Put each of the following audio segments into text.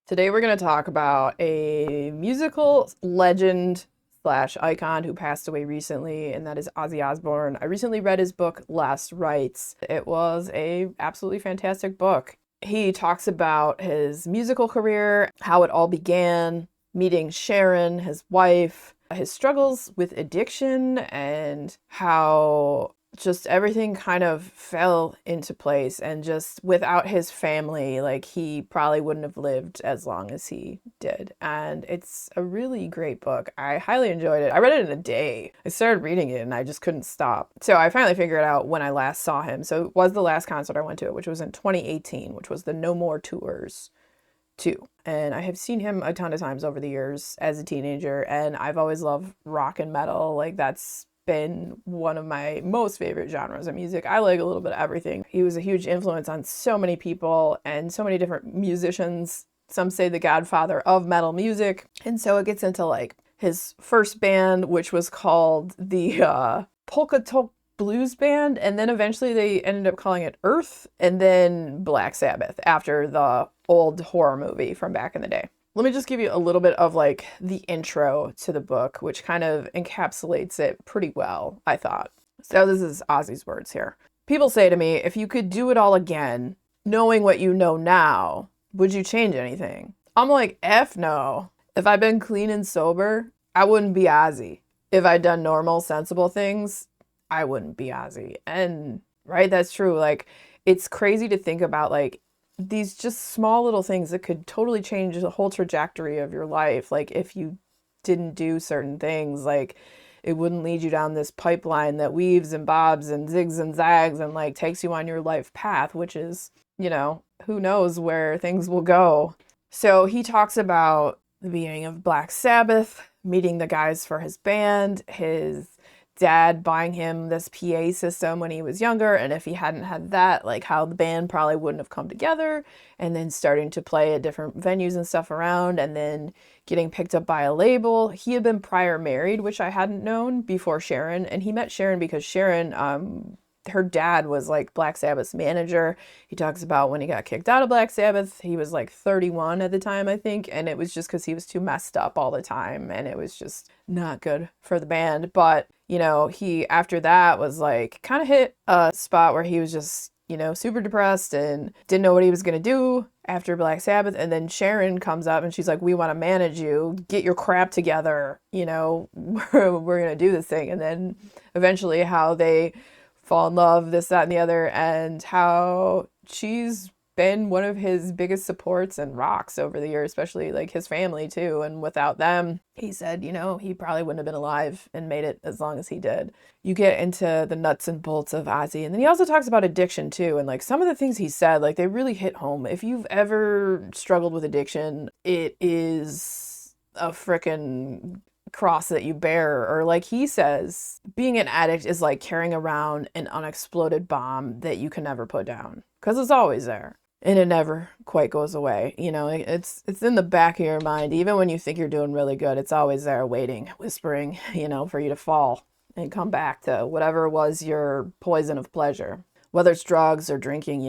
Today we're going to talk about a musical legend slash icon who passed away recently, and that is Ozzy Osbourne. I recently read his book, Last Rites. It was a absolutely fantastic book. He talks about his musical career, how it all began, meeting Sharon, his wife, his struggles with addiction, and how just everything kind of fell into place. And just without his family, like, he probably wouldn't have lived as long as he did. And it's a really great book. I highly enjoyed it. I read it in a day. I started reading it and I just couldn't stop. So I finally figured out when I last saw him. So it was the last concert I went to, which was in 2018, which was the No More Tours 2. And I have seen him a ton of times over the years as a teenager, and I've always loved rock and metal. Like, that's been one of my most favorite genres of music. I like a little bit of everything. He was a huge influence on so many people and so many different musicians. Some say the godfather of metal music. And so it gets into like his first band, which was called the Polka Tulk Blues Band, and then eventually they ended up calling it Earth, and then Black Sabbath after the old horror movie from back in the day. Let me just give you a little bit of like the intro to the book, which kind of encapsulates it pretty well, I thought. So this is Ozzy's words here. People say to me, if you could do it all again, knowing what you know now, would you change anything? I'm like, F no. If I'd been clean and sober, I wouldn't be Ozzy. If I'd done normal, sensible things, I wouldn't be Ozzy. And right, that's true. Like, it's crazy to think about like these just small little things that could totally change the whole trajectory of your life. Like, if you didn't do certain things, like, it wouldn't lead you down this pipeline that weaves and bobs and zigs and zags and like takes you on your life path, which is, who knows where things will go. So he talks about the beginning of Black Sabbath, meeting the guys for his band, his dad buying him this PA system when he was younger, and if he hadn't had that, like, how the band probably wouldn't have come together, and then starting to play at different venues and stuff around, and then getting picked up by a label. He had been prior married, which I hadn't known, before Sharon, and he met Sharon because Sharon, her dad was like Black Sabbath's manager. He talks about when he got kicked out of Black Sabbath, he was like 31 at the time, I think, and it was just because he was too messed up all the time, and it was just not good for the band. But he after that was like kind of hit a spot where he was just super depressed and didn't know what he was going to do after Black Sabbath. And then Sharon comes up and she's like, we want to manage you, get your crap together, we're going to do this thing. And then eventually how they fall in love, this, that, and the other, and how she's been one of his biggest supports and rocks over the years, especially like his family too. And without them, he said, he probably wouldn't have been alive and made it as long as he did. You get into the nuts and bolts of Ozzy. And then he also talks about addiction too. And like some of the things he said, like, they really hit home. If you've ever struggled with addiction, it is a frickin' cross that you bear. Or like he says, being an addict is like carrying around an unexploded bomb that you can never put down, because it's always there. And it never quite goes away. It's in the back of your mind. Even when you think you're doing really good, it's always there waiting, whispering, for you to fall and come back to whatever was your poison of pleasure. Whether it's drugs or drinking,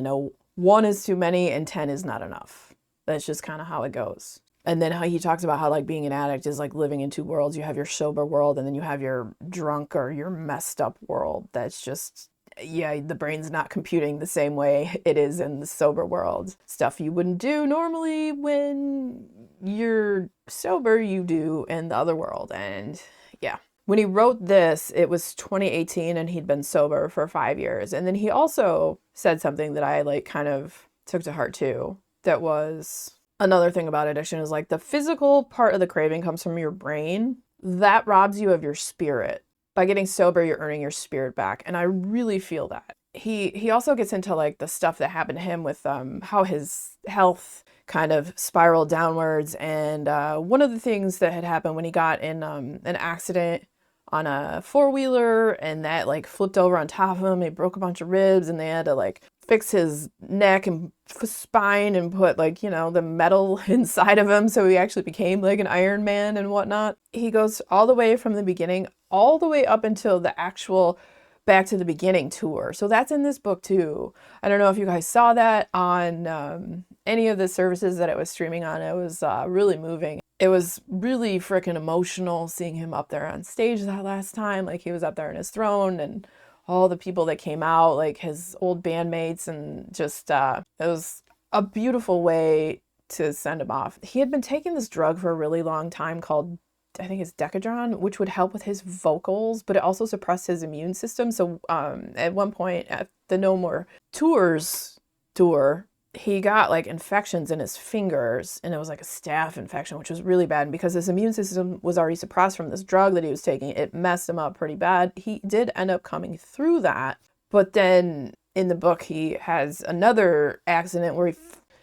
one is too many and 10 is not enough. That's just kind of how it goes. And then how he talks about how like being an addict is like living in two worlds. You have your sober world and then you have your drunk or your messed up world. That's just, yeah, the brain's not computing the same way it is in the sober world. Stuff you wouldn't do normally when you're sober, you do in the other world. And yeah, when he wrote this, it was 2018 and he'd been sober for 5 years. And then he also said something that I like kind of took to heart too. That was another thing about addiction, is like the physical part of the craving comes from your brain. That robs you of your spirit. By getting sober, you're earning your spirit back. And I really feel that. He also gets into like the stuff that happened to him with how his health kind of spiraled downwards. And one of the things that had happened when he got in an accident on a four-wheeler, and that like flipped over on top of him. He broke a bunch of ribs, and they had to like fix his neck and spine and put like, the metal inside of him. So he actually became like an Iron Man and whatnot. He goes all the way from the beginning, all the way up until the actual Back to the Beginning tour. So that's in this book too. I don't know if you guys saw that on any of the services that it was streaming on. It was really moving. It was really freaking emotional seeing him up there on stage that last time. Like, he was up there in his throne, and all the people that came out, like his old bandmates, and just it was a beautiful way to send him off. He had been taking this drug for a really long time called, I think it's Decadron, which would help with his vocals, but it also suppressed his immune system. So at one point at the No More Tours tour, he got like infections in his fingers, and it was like a staph infection, which was really bad. And because his immune system was already suppressed from this drug that he was taking, it messed him up pretty bad. He did end up coming through that, but then in the book he has another accident where he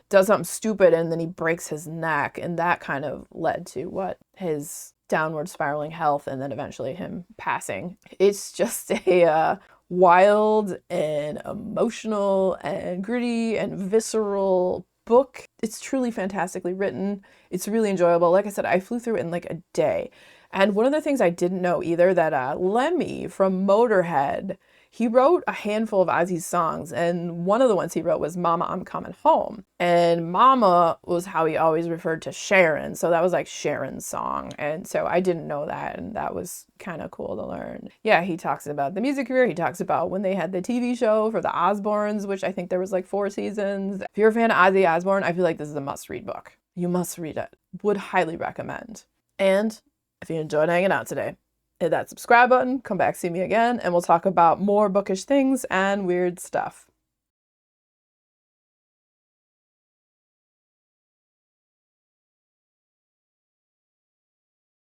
does something stupid and then he breaks his neck, and that kind of led to what his downward spiraling health and then eventually him passing. It's just a wild and emotional and gritty and visceral book. It's truly fantastically written. It's really enjoyable. Like I said, I flew through it in like a day. And one of the things I didn't know either, that Lemmy from Motorhead, he wrote a handful of Ozzy's songs, and one of the ones he wrote was Mama, I'm Coming Home. And Mama was how he always referred to Sharon, so that was like Sharon's song. And so I didn't know that, and that was kind of cool to learn. Yeah, he talks about the music career. He talks about when they had the TV show for the Osbournes, which I think there was like 4 seasons. If you're a fan of Ozzy Osbourne, I feel like this is a must-read book. You must read it. Would highly recommend. And if you enjoyed hanging out today, hit that subscribe button, come back, see me again, and we'll talk about more bookish things and weird stuff.